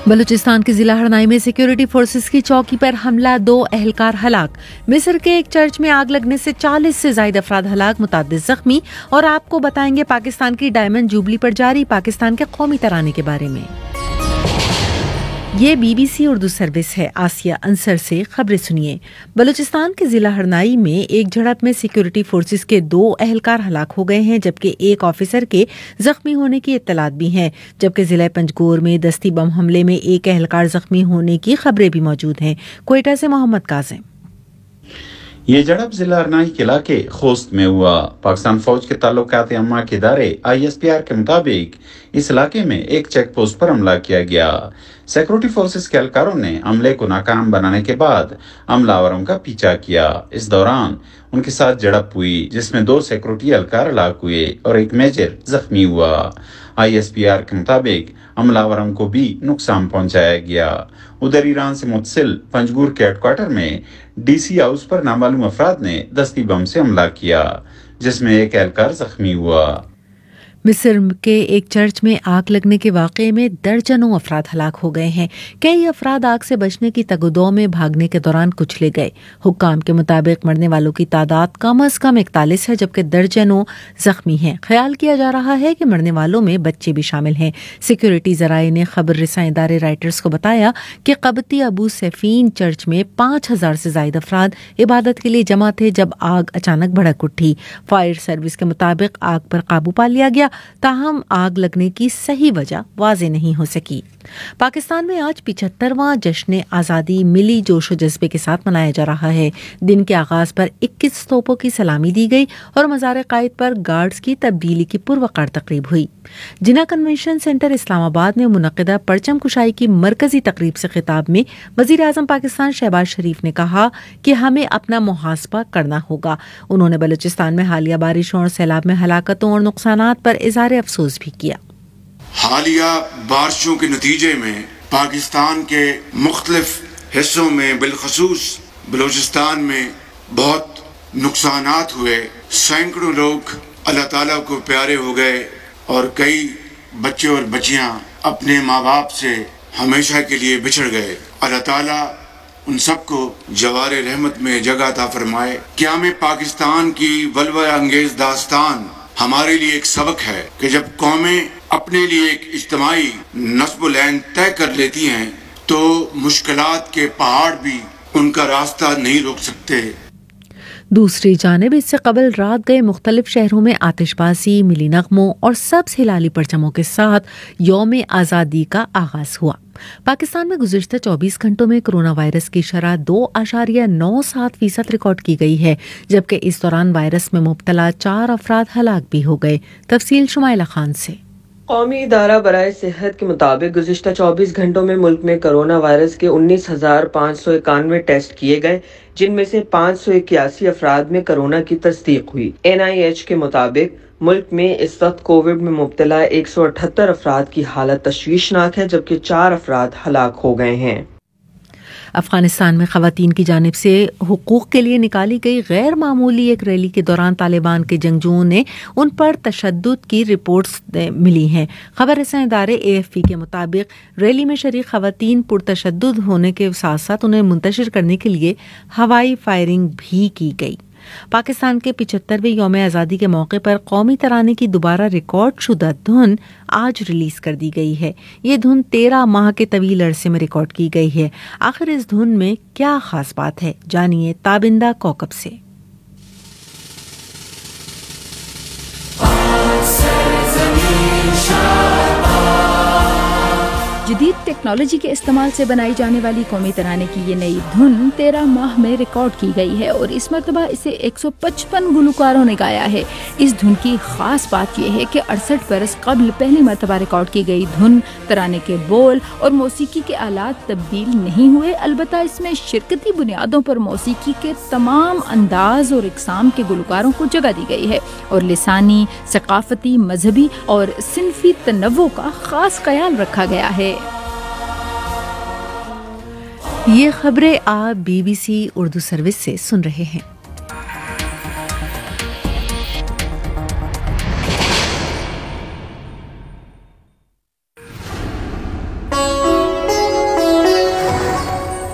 بلوچستان کے ضلع ہرنائی میں سیکورٹی فورسز کی چوکی پر حملہ، 2 اہلکار ہلاک۔ مصر کے ایک چرچ میں آگ لگنے سے 40 سے زائد افراد ہلاک، متعدد زخمی۔ اور آپ کو بتائیں گے پاکستان کی ڈائمنڈ جوبلی پر جاری پاکستان کے قومی ترانے کے بارے میں۔ یہ BBC اردو سروس ہے۔ آسیہ انصر سے خبریں سنیے۔ بلوچستان کے ضلع ہرنائی میں ایک جھڑپ میں سیکورٹی فورسز کے 2 اہلکار ہلاک ہو گئے ہیں، جبکہ ایک آفیسر کے زخمی ہونے کی اطلاعات بھی ہیں، جبکہ ضلع پنجگور میں دستی بم حملے میں ایک اہلکار زخمی ہونے کی خبریں بھی موجود ہیں۔ کوئٹہ سے محمد کاظم۔ یہ جھڑپ ضلع ہرنائی کے علاقے خوست میں ہوا۔ پاکستان فوج کے تعلقات عامہ کے ادارے ISPR کے مطابق اس علاقے میں ایک چیک پوسٹ پر حملہ کیا گیا۔ سیکورٹی فورسز کے اہلکاروں نے عملے کو ناکام بنانے کے بعد حملہ آوروں کا پیچھا کیا۔ اس دوران ان کے ساتھ جھڑپ ہوئی، جس میں 2 سیکورٹی اہلکار ہلاک ہوئے اور ایک میجر زخمی ہوا۔ ISPR کے مطابق حملہ آوروں کو بھی نقصان پہنچایا گیا۔ ادھر ایران سے متصل پنجگور کے ہیڈ کوارٹر میں DC ہاؤس پر نامعلوم افراد نے دستی بم سے حملہ کیا، جس میں ایک اہلکار زخمی ہوا۔ مصر کے ایک چرچ میں آگ لگنے کے واقعے میں درجنوں افراد ہلاک ہو گئے ہیں۔ کئی افراد آگ سے بچنے کی تگ و دو میں بھاگنے کے دوران کچلے گئے۔ حکام کے مطابق مرنے والوں کی تعداد کم از کم 41 ہے، جبکہ درجنوں زخمی ہیں۔ خیال کیا جا رہا ہے کہ مرنے والوں میں بچے بھی شامل ہیں۔ سیکورٹی ذرائع نے خبر رساں ادارے رائٹرز کو بتایا کہ قبطی ابو سیفین چرچ میں 5000 سے زائد افراد عبادت کے لیے جمع تھے جب آگ اچانک بھڑک اٹھی۔ فائر سروس کے مطابق آگ پر قابو پا لیا گیا، تاہم آگ لگنے کی صحیح وجہ واضح نہیں ہو سکی۔ پاکستان میں آج 75واں جشن آزادی ملی جوش و جذبے کے ساتھ منایا جا رہا ہے۔ دن کے آغاز پر 21 توپوں کی سلامی دی گئی اور مزار قائد پر گارڈز کی تبدیلی کی پروقار تقریب ہوئی۔ جناح کنونشن سینٹر اسلام آباد میں منعقدہ پرچم کشائی کی مرکزی تقریب سے خطاب میں وزیر اعظم پاکستان شہباز شریف نے کہا کہ ہمیں اپنا محاسبہ کرنا ہوگا۔ انہوں نے بلوچستان میں حالیہ بارشوں اور سیلاب میں ہلاکتوں اور نقصانات پر اظہار افسوس بھی کیا۔ حالیہ بارشوں کے نتیجے میں پاکستان کے مختلف حصوں میں بالخصوص بلوچستان میں بہت نقصانات ہوئے۔ سینکڑوں لوگ اللہ تعالیٰ کو پیارے ہو گئے اور کئی بچے اور بچیاں اپنے ماں باپ سے ہمیشہ کے لیے بچھڑ گئے۔ اللہ تعالیٰ ان سب کو جوار رحمت میں جگہ عطا فرمائے۔ قیام پاکستان کی ولولہ انگیز داستان ہمارے لیے ایک سبق ہے کہ جب قومیں اپنے لیے ایک اجتماعی نصب العین طے کر لیتی ہیں تو مشکلات کے پہاڑ بھی ان کا راستہ نہیں روک سکتے۔ دوسری جانب اس سے قبل رات گئے مختلف شہروں میں آتش بازی، ملی نغموں اور سبز ہلالی پرچموں کے ساتھ یوم آزادی کا آغاز ہوا۔ پاکستان میں گزشتہ 24 گھنٹوں میں کرونا وائرس کی شرح 2.97% ریکارڈ کی گئی ہے، جبکہ اس دوران وائرس میں مبتلا 4 افراد ہلاک بھی ہو گئے۔ تفصیل شمائلہ خان سے۔ قومی ادارہ برائے صحت کے مطابق گزشتہ 24 گھنٹوں میں ملک میں کرونا وائرس کے 19,591 ٹیسٹ کیے گئے، جن میں سے 581 افراد میں کرونا کی تصدیق ہوئی۔ NIH کے مطابق ملک میں اس وقت کووڈ میں مبتلا 178 افراد کی حالت تشویشناک ہے، جبکہ 4 افراد ہلاک ہو گئے ہیں۔ افغانستان میں خواتین کی جانب سے حقوق کے لیے نکالی گئی غیر معمولی ایک ریلی کے دوران طالبان کے جنگجوؤں نے ان پر تشدد کی رپورٹس ملی ہیں۔ خبر رساں ادارے AFP کے مطابق ریلی میں شریک خواتین پرتشدد ہونے کے ساتھ ساتھ انہیں منتشر کرنے کے لیے ہوائی فائرنگ بھی کی گئی۔ پاکستان کے 75ویں یوم آزادی کے موقع پر قومی ترانے کی دوبارہ ریکارڈ شدہ دھن آج ریلیز کر دی گئی ہے۔ یہ دھن 13 ماہ کے طویل عرصے میں ریکارڈ کی گئی ہے۔ آخر اس دھن میں کیا خاص بات ہے، جانیے تابندہ کوکب سے۔ جدید ٹیکنالوجی کے استعمال سے بنائی جانے والی قومی ترانے کی یہ نئی دھن 13 ماہ میں ریکارڈ کی گئی ہے اور اس مرتبہ اسے 155 گلوکاروں نے گایا ہے۔ اس دھن کی خاص بات یہ ہے کہ 68 برس قبل پہلی مرتبہ ریکارڈ کی گئی دھن ترانے کے بول اور موسیقی کے آلات تبدیل نہیں ہوئے، البتہ اس میں شرکتی بنیادوں پر موسیقی کے تمام انداز اور اقسام کے گلوکاروں کو جگہ دی گئی ہے اور لسانی، ثقافتی، مذہبی اور صنفی تنوع کا خاص خیال رکھا گیا ہے۔ یہ خبریں آپ BBC اردو سروس سے سن رہے ہیں۔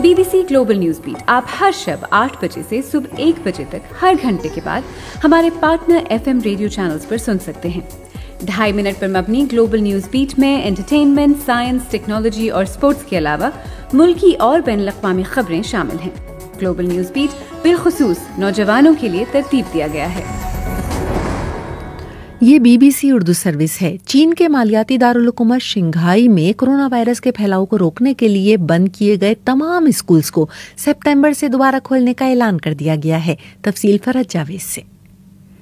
BBC ग्लोबल न्यूज बीट आप हर शब 8 बजे से सुबह 1 बजे तक हर घंटे के बाद हमारे पार्टनर FM रेडियो चैनल्स पर सुन सकते हैं। 2.5 मिनट पर मबनी ग्लोबल न्यूज बीट में एंटरटेनमेंट, साइंस, टेक्नोलॉजी और स्पोर्ट्स के अलावा मुल्की और बैनुल-अक़वामी खबरें शामिल हैं। ग्लोबल न्यूज बीट बिलखुसूस नौजवानों के लिए तरतीब दिया गया है। ये BBC उर्दू सर्विस है। चीन के मालियाती दारुल-हुकूमत शंघाई में कोरोना वायरस के फैलाव को रोकने के लिए बंद किए गए तमाम स्कूल्स को सितंबर से दोबारा खोलने का ऐलान कर दिया गया है। तफसील फरहत जावेद से।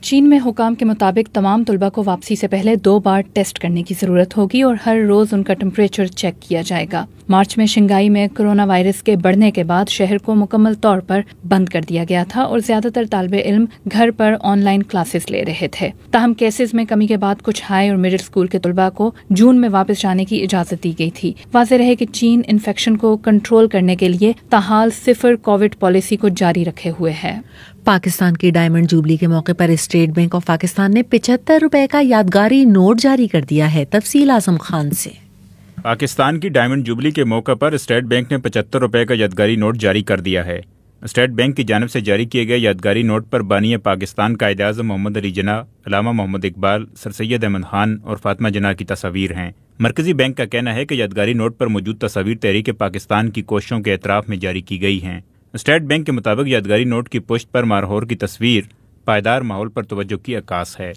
चीन में हुकाम के मुताबिक तमाम तलबा को वापसी से पहले 2 बार टेस्ट करने की जरूरत होगी और हर रोज उनका टेम्परेचर चेक किया जाएगा। मार्च में शंघाई में कोरोना वायरस के बढ़ने के बाद शहर को मुकम्मल तौर पर बंद कर दिया गया था और ज्यादातर तालिबे इल्म घर पर ऑनलाइन क्लासेस ले रहे थे। ताहम केसेस में कमी के बाद कुछ हाई और मिडिल स्कूल के तलबा को जून में वापस जाने की इजाजत दी गई थी। वाज़ेह रहे कि चीन इन्फेक्शन को कंट्रोल करने के लिए ताहाल 0 कोविड पॉलिसी को जारी रखे हुए है। पाकिस्तान की डायमंड जुबली के मौके पर स्टेट बैंक ऑफ पाकिस्तान ने 75 रुपए का यादगारी नोट जारी कर दिया है। तफसील आजम खान से। पाकिस्तान की डायमंड जुबली के मौके पर स्टेट बैंक ने 75 रुपए का यादगारी नोट जारी कर दिया है। स्टेट बैंक की जानिब से जारी किए गए यादगारी नोट पर बानी पाकिस्तान कायद-ए-आज़म मोहम्मद अली जिन्ना, अल्लामा मोहम्मद इकबाल, सर सैयद अहमद खान और फातिमा जिन्ना की तस्वीर हैं। मरकजी बैंक का कहना है कि यादगारी नोट पर मौजूद तस्वीर तहरीक पाकिस्तान की कोशिशों के एतराफ़ में जारी की गई हैं। स्टेट बैंक के मुताबिक यादगारी नोट की पुश्त पर मारहोर की तस्वीर पायदार माहौल पर तवज्जो की अक्कास है।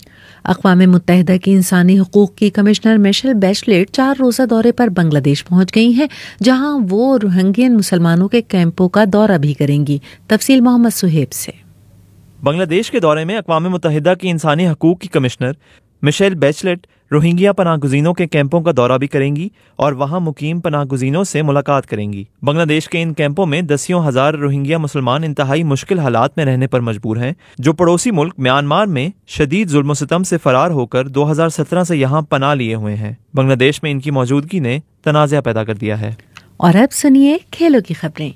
अक़वाम मुत्तहिदा की इंसानी हुकूक की कमिश्नर मिशेल बैचलेट 4 रोज़ा दौरे पर बांग्लादेश पहुंच गई हैं, जहां वो रोहिंग्यन मुसलमानों के कैंपों का दौरा भी करेंगी। तफसील मोहम्मद सुहेब से। बांग्लादेश के दौरे में अक़वाम मुत्तहिदा की इंसानी हकूक़ की कमिश्नर मिशेल बैचलेट रोहिंग्या पनाहगुज़ीनों के कैंपों का दौरा भी करेंगी और वहां मुकीम पनाहगुज़ीनों से मुलाकात करेंगी। बांग्लादेश के इन कैंपों में दसियों हजार रोहिंग्या मुसलमान इंतहाई मुश्किल हालात में रहने पर मजबूर हैं, जो पड़ोसी मुल्क म्यांमार में शदीद जुल्म सितम से फरार होकर 2017 से यहाँ पनाह लिए हुए हैं। बांग्लादेश में इनकी मौजूदगी ने तनाज़ा पैदा कर दिया है। और अब सुनिए खेलों की खबरें।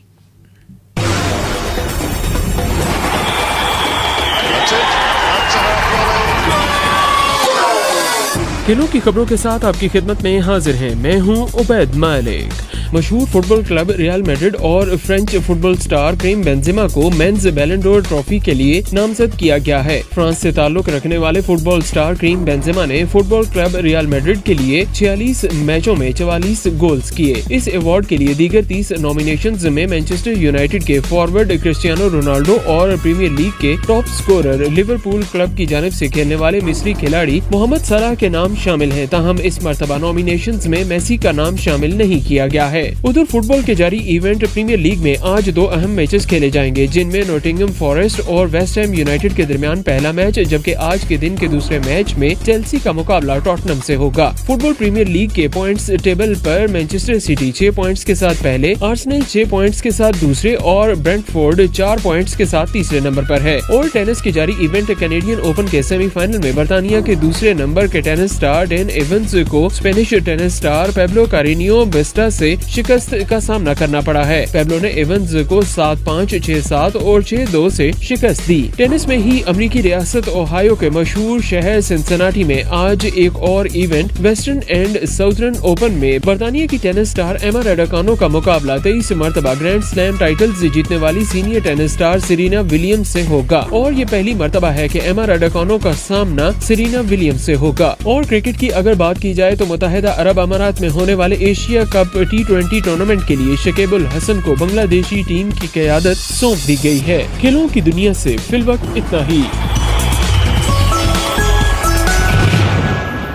खेलों की खबरों के साथ आपकी खिदमत में हाजिर हैं, मैं हूं उबैद मालिक। मशहूर फुटबॉल क्लब रियल मैड्रिड और French football star Karim Benzema को मेंस बैलन डोर ट्रॉफी के लिए नामजद किया गया है। फ्रांस से ताल्लुक रखने वाले फुटबॉल स्टार करीम बेंजेमा ने फुटबॉल क्लब रियल मैड्रिड के लिए 46 मैचों में 44 गोल्स किए। इस अवार्ड के लिए दीगर 30 नॉमिनेशंस में मैनचेस्टर यूनाइटेड के फॉरवर्ड क्रिस्टियानो रोनाल्डो और प्रीमियर लीग के टॉप स्कोरर लिवरपूल क्लब की जानिब से खेलने वाले मिस्री खिलाड़ी मोहम्मद सलाह के नाम शामिल हैं। ताहम इस मर्तबा नॉमिनेशंस में मेसी का नाम शामिल नहीं किया गया है। उधर फुटबॉल के जारी इवेंट प्रीमियर लीग में आज 2 अहम मैचेस खेले जाएंगे, जिनमें नॉटिंघम फॉरेस्ट और वेस्ट हैम यूनाइटेड के दरमियान पहला मैच, जबकि आज के दिन के दूसरे मैच में चेल्सी का मुकाबला टॉटनम से होगा। फुटबॉल प्रीमियर लीग के पॉइंट्स टेबल पर मैनचेस्टर सिटी 6 पॉइंट्स के साथ पहले, आर्सेनल 6 पॉइंट्स के साथ दूसरे और ब्रेंटफोर्ड 4 पॉइंट्स के साथ तीसरे नंबर पर है। और टेनिस के जारी इवेंट कैनेडियन ओपन के सेमीफाइनल में बर्तानिया के दूसरे नंबर के टेनिस स्टार डेन एवंस को स्पेनिश टेनिस स्टार पेब्लो कारिनियो बेस्टा से शिकस्त का सामना करना पड़ा है। पेब्लो ने एवंस को 7-5, 6-7 और 6-2 से शिकस्त दी। टेनिस में ही अमेरिकी रियासत ओहायो के मशहूर शहर सिंसिनाटी में आज एक और event western and southern open में बर्तानिया की टेनिस स्टार एमा राडुकानो का मुकाबला 23 मरतबा ग्रैंड स्लैम टाइटल्स जीतने वाली senior tennis star Serena Williams से होगा और ये पहली मरतबा है कि एमा राडुकानो का सामना सेरेना विलियम्स से होगा। और क्रिकेट की अगर बात की जाए तो मुत्तहिदा अरब अमारात में होने वाले एशिया कप T20 टूर्नामेंट के लिए शकीबुल हसन को बांग्लादेशी टीम की क़यादत सौंप दी गई है। खेलों की दुनिया से फिलवक्त इतना ही।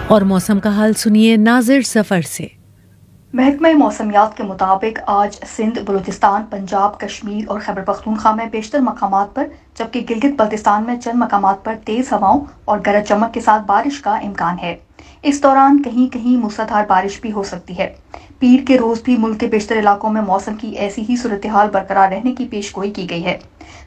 और मौसम का हाल सुनिए नाजिर सफर से। महकमा मौसमियात के मुताबिक आज सिंध, बलूचिस्तान, पंजाब, कश्मीर और खैबर पख्तूनख्वा में बेशतर मकामात पर, जबकि गिलगित बल्तिस्तान में चंद मकामात पर तेज हवाओं और गरज चमक के साथ बारिश का इम्कान है। इस दौरान कहीं कहीं मूसलाधार बारिश भी हो सकती है। पीर के रोज भी मुल्क के बेशतर इलाकों में मौसम की ऐसी ही सूरत हाल बरकरार रहने की पेशगोई की गई है।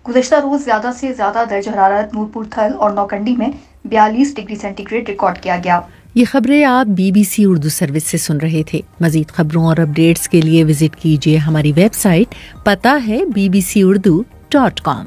गुज़श्ता रोज ज्यादा से ज्यादा दर्ज हरारत नूरपुर थल और नौकंडी में 42 डिग्री सेंटीग्रेड रिकॉर्ड किया गया। ये खबरें आप BBC उर्दू सर्विस से सुन रहे थे। मजीद खबरों और अपडेट्स के लिए विजिट कीजिए हमारी वेबसाइट, पता है bbcurdu.com।